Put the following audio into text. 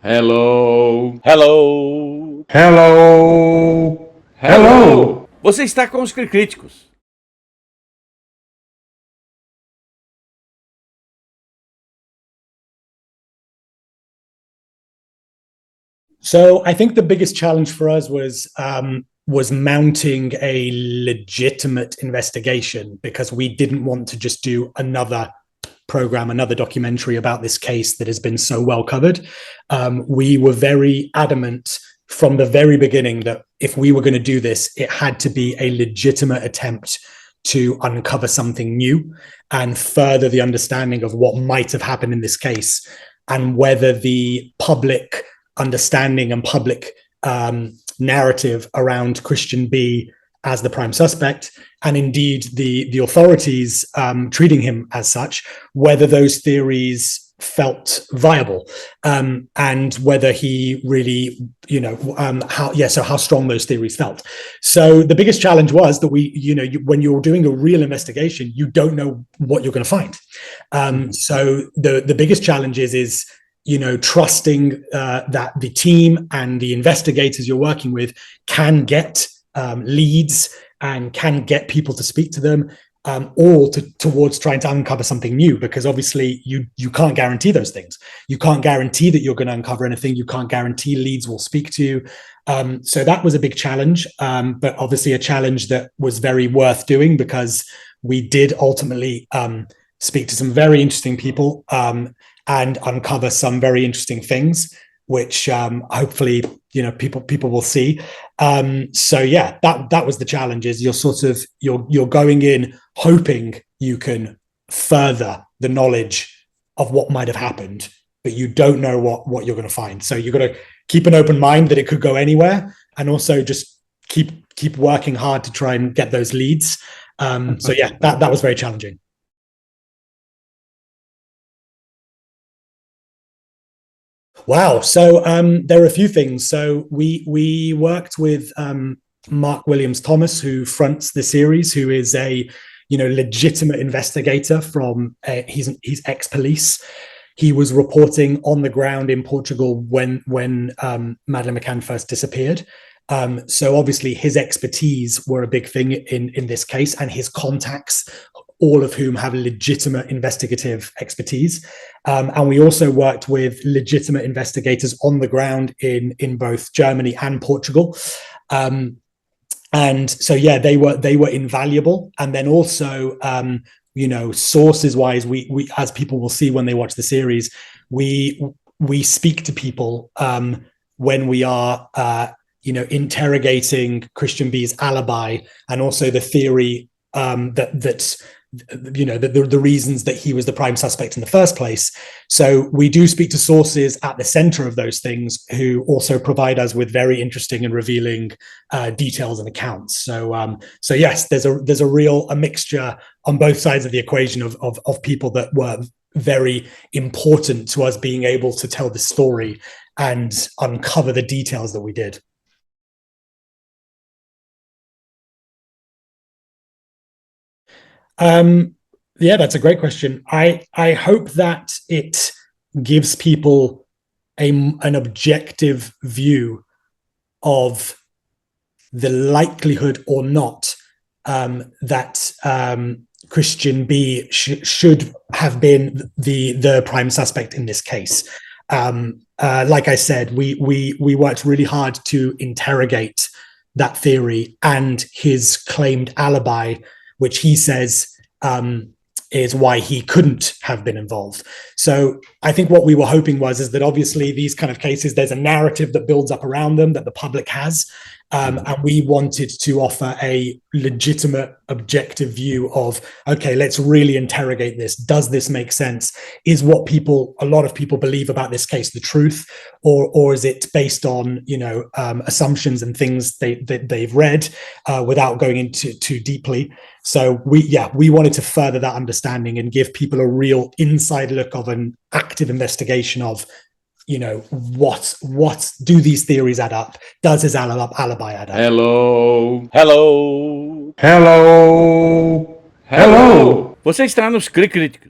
Hello. Hello. Hello. Hello. Você está com os críticos. So I think the biggest challenge for us was mounting a legitimate investigation, because we didn't want to just do another program, another documentary about this case that has been so well covered. We were very adamant from the very beginning that if we were going to do this, it had to be a legitimate attempt to uncover something new and further the understanding of what might have happened in this case, and whether the public understanding and public narrative around Christian B as the prime suspect, and indeed the authorities treating him as such, whether those theories felt viable, and whether he really, how strong those theories felt. So the biggest challenge was that when you're doing a real investigation, you don't know what you're going to find. So the biggest challenge is trusting that the team and the investigators you're working with can get leads and can get people to speak to them, all towards trying to uncover something new, because obviously you can't guarantee those things. You can't guarantee that you're going to uncover anything. You can't guarantee leads will speak to you. So that was a big challenge, but obviously a challenge that was very worth doing, because we did ultimately speak to some very interesting people and uncover some very interesting things, which hopefully people will see. So yeah, that was the challenge. Is you're going in hoping you can further the knowledge of what might have happened, but you don't know what you're going to find. So you've got to keep an open mind that it could go anywhere, and also just keep working hard to try and get those leads. So yeah, that was very challenging. Wow. So there are a few things. So we worked with Mark Williams Thomas, who fronts the series, who is a legitimate investigator from he's ex-police. He was reporting on the ground in Portugal when Madeleine McCann first disappeared. So obviously his expertise were a big thing in this case, and his contacts, all of whom have legitimate investigative expertise. And we also worked with legitimate investigators on the ground in both Germany and Portugal. And so, yeah, they were invaluable. And then also, sources wise, we, as people will see when they watch the series, we speak to people when we are, interrogating Christian B's alibi, and also the theory the reasons that he was the prime suspect in the first place. So we do speak to sources at the center of those things, who also provide us with very interesting and revealing details and accounts. So yes, there's a mixture on both sides of the equation of people that were very important to us being able to tell the story and uncover the details that we did. Yeah, that's a great question. I hope that it gives people an objective view of the likelihood or not that Christian B should have been the prime suspect in this case. Like I said, we worked really hard to interrogate that theory and his claimed alibi, which he says is why he couldn't have been involved. So I think what we were hoping is that obviously these kind of cases, there's a narrative that builds up around them that the public has. And we wanted to offer a legitimate, objective view of, okay, let's really interrogate this. Does this make sense? Is what a lot of people believe about this case the truth, or is it based on assumptions and things they've read without going into too deeply? So we wanted to further that understanding and give people a real inside look of an active investigation of, what do these theories add up? Does his alibi add up? Hello. Hello. Hello. Hello. Você está nos críticos.